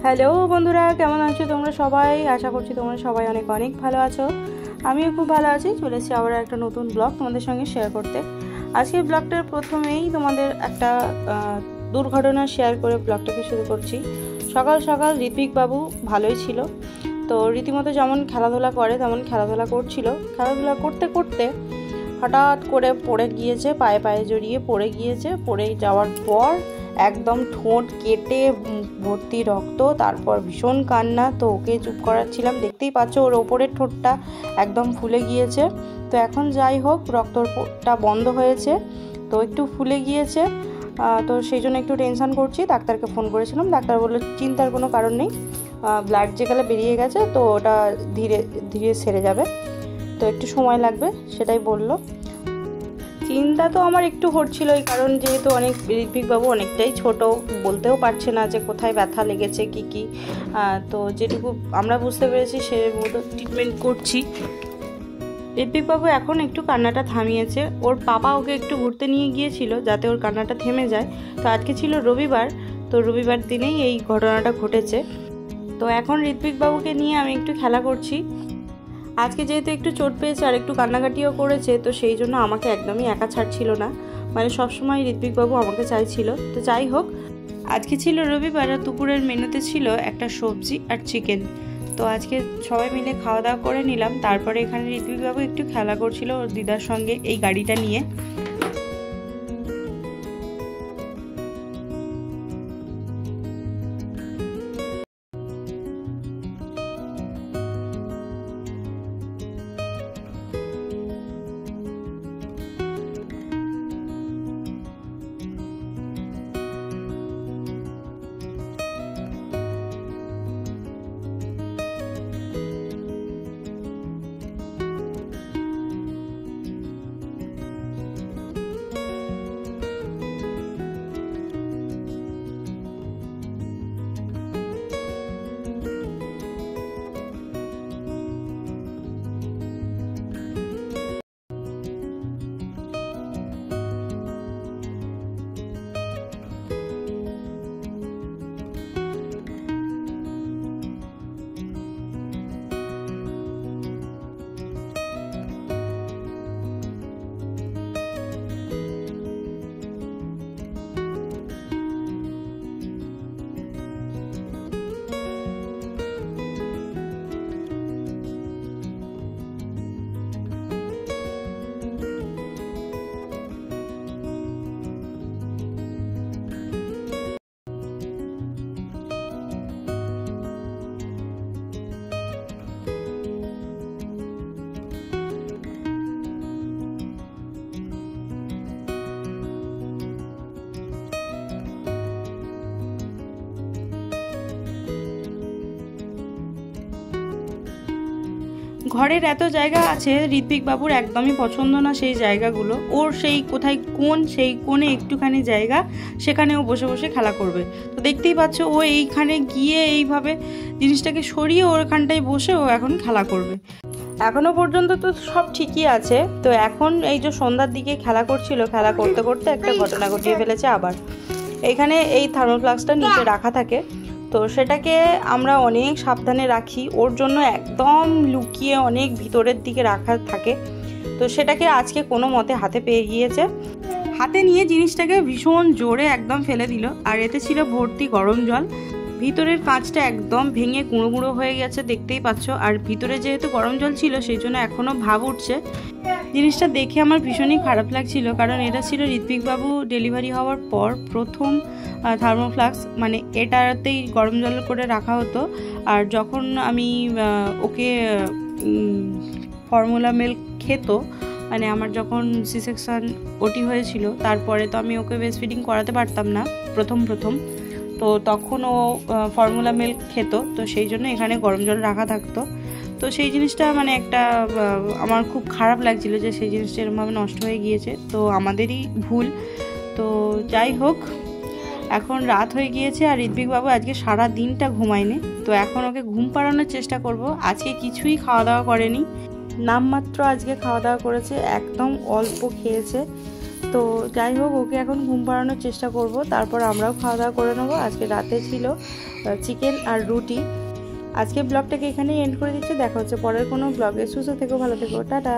Hello বন্ধুরা, কেমন আছো তোমরা সবাই? আশা করছি তোমরা সবাই অনেক অনেক ভালো আছো। আমিও খুব ভালো আছি। চলে এসেছি আবার একটা নতুন ব্লগ তোমাদের সঙ্গে শেয়ার করতে। আজকের ব্লগটার প্রথমেই তোমাদের একটা দুর্ঘটনা শেয়ার করে ব্লগটাকে শুরু করছি। সকাল সকাল ঋত্বিক বাবু ভালোই ছিল, তো রীতিমতো যেমন খেলাধুলা করে তেমন খেলাধুলা করছিল। খেলাধুলা করতে করতে হঠাৎ করে পড়ে গিয়েছে, পায়ে পায়ে জড়িয়ে পড়ে গিয়েছে। পড়ে যাওয়ার পর একদম ঠোঁট কেটে ভর্তি রক্ত, তারপর ভীষণ কান্না। তো ওকে চুপ করাচ্ছিলাম, দেখতেই পাচ্ছ ওর ওপরের ঠোঁটটা একদম ফুলে গিয়েছে। তো এখন যাই হোক, রক্তটা বন্ধ হয়েছে, তো একটু ফুলে গিয়েছে। তো সেই জন্য একটু টেনশন করছি। ডাক্তারকে ফোন করেছিলাম, ডাক্তার বললো চিন্তার কোনো কারণ নেই, ব্লাড যেগুলো বেরিয়ে গেছে তো ওটা ধীরে ধীরে সেরে যাবে, তো একটু সময় লাগবে সেটাই বললো। চিন্তা তো আমার একটু হচ্ছিল, এই কারণ যেহেতু ঋত্বিকবাবু অনেকটাই ছোট, বলতেও পারছে না যে কোথায় ব্যথা লেগেছে কি। তো যেটুকু আমরা বুঝতে পেরেছি সে মতো ট্রিটমেন্ট করছি। ঋত্বিকবাবু এখন একটু কান্নাটা থামিয়েছে। ওর পাপা ওকে একটু ঘুরতে নিয়ে গিয়েছিল যাতে ওর কান্নাটা থেমে যায়। তো আজকে ছিল রবিবার, তো রবিবার দিনেই এই ঘটনাটা ঘটেছে। তো এখন ঋত্বিকবাবুকে নিয়ে আমি একটু খেলা করছি। আজকে যেহেতু একটু চোট পেয়েছে আর একটু কান্নাকাটিও করেছে, তো সেই জন্য আমাকে একদমই একা ছাড়ছিল না, মানে সবসময় ঋত্বিকবাবু আমাকে চাইছিল। তো যাই হোক, আজকে ছিল রবিবার আর দুপুরের মেনুতে ছিল একটা সবজি আর চিকেন। তো আজকে সবাই মিলে খাওয়া দাওয়া করে নিলাম। তারপরে এখানে ঋত্বিকবাবু একটু খেলা করছিল ওর দিদার সঙ্গে এই গাড়িটা নিয়ে। ঘরের এত জায়গা আছে, ঋত্বিকবাবুর একদমই পছন্দ না সেই জায়গাগুলো। ওর সেই কোথায় সেই কোণে একটুখানি জায়গা, সেখানে ও বসে বসে খেলা করবে। তো দেখতেই পাচ্ছ ও এইখানে গিয়ে এইভাবে জিনিসটাকে সরিয়ে ওখানটায় বসে ও এখন খেলা করবে। এখনো পর্যন্ত তো সব ঠিকই আছে। তো এখন এই যে সন্ধ্যার দিকে খেলা করছিল, খেলা করতে করতে একটা ঘটনা ঘটিয়ে ফেলেছে আবার। এইখানে এই থার্মোফ্লাস্কটা নিচে রাখা থাকে, তো সেটাকে আমরা অনেক সাবধানে রাখি। ওর জন্য একদম লুকিয়ে অনেক ভিতরের দিকে রাখা থাকে। তো সেটাকে আজকে কোনো মতে হাতে পেয়ে গিয়েছে। হাতে নিয়ে জিনিসটাকে ভীষণ জোরে একদম ফেলে দিল, আর এতে ছিল ভর্তি গরম জল। ভিতরের কাঁচটা একদম ভেঙে গুঁড়ো গুঁড়ো হয়ে গেছে, দেখতেই পাচ্ছ। আর ভিতরে যেহেতু গরম জল ছিল সেই জন্য এখনও ভাব উঠছে। জিনিসটা দেখে আমার ভীষণই খারাপ লাগছিল, কারণ এটা ছিল ঋত্বিকবাবু ডেলিভারি হওয়ার পর প্রথম থার্মোফ্লাস্ক, মানে এটাতেই গরম জল করে রাখা হতো। আর যখন আমি ওকে ফর্মুলা মিল্ক খেত, মানে আমার যখন সি সেকশন ওটি হয়েছিল, তারপরে তো আমি ওকে ব্রেস্ট ফিডিং করাতে পারতাম না প্রথম, তো তখন ও ফর্মুলা মিল্ক খেত। তো সেই জন্য এখানে গরম জল রাখা থাকতো। তো সেই জিনিসটা মানে একটা আমার খুব খারাপ লাগছিল যে সেই জিনিসটা এরকমভাবে নষ্ট হয়ে গিয়েছে। তো আমাদেরই ভুল। তো যাই হোক, এখন রাত হয়ে গিয়েছে আর ঋত্বিকবাবু আজকে সারা দিনটা ঘুমায়নি। তো এখন ওকে ঘুম পাড়ানোর চেষ্টা করব। আজকে কিছুই খাওয়া দাওয়া করেনি, নামমাত্র আজকে খাওয়া দাওয়া করেছে, একদম অল্প খেয়েছে। তো যাই হোক, ওকে এখন ঘুম পাড়ানোর চেষ্টা করব, তারপর আমরাও খাওয়া দাওয়া করে নেবো। আজকে রাতে ছিল চিকেন আর রুটি। আজকে ব্লগটাকে এখানেই এন্ড করে দিচ্ছি। দেখা হচ্ছে পরের কোনো ব্লগে। সুস্থ থেকো, ভালো থেকো, টাটা।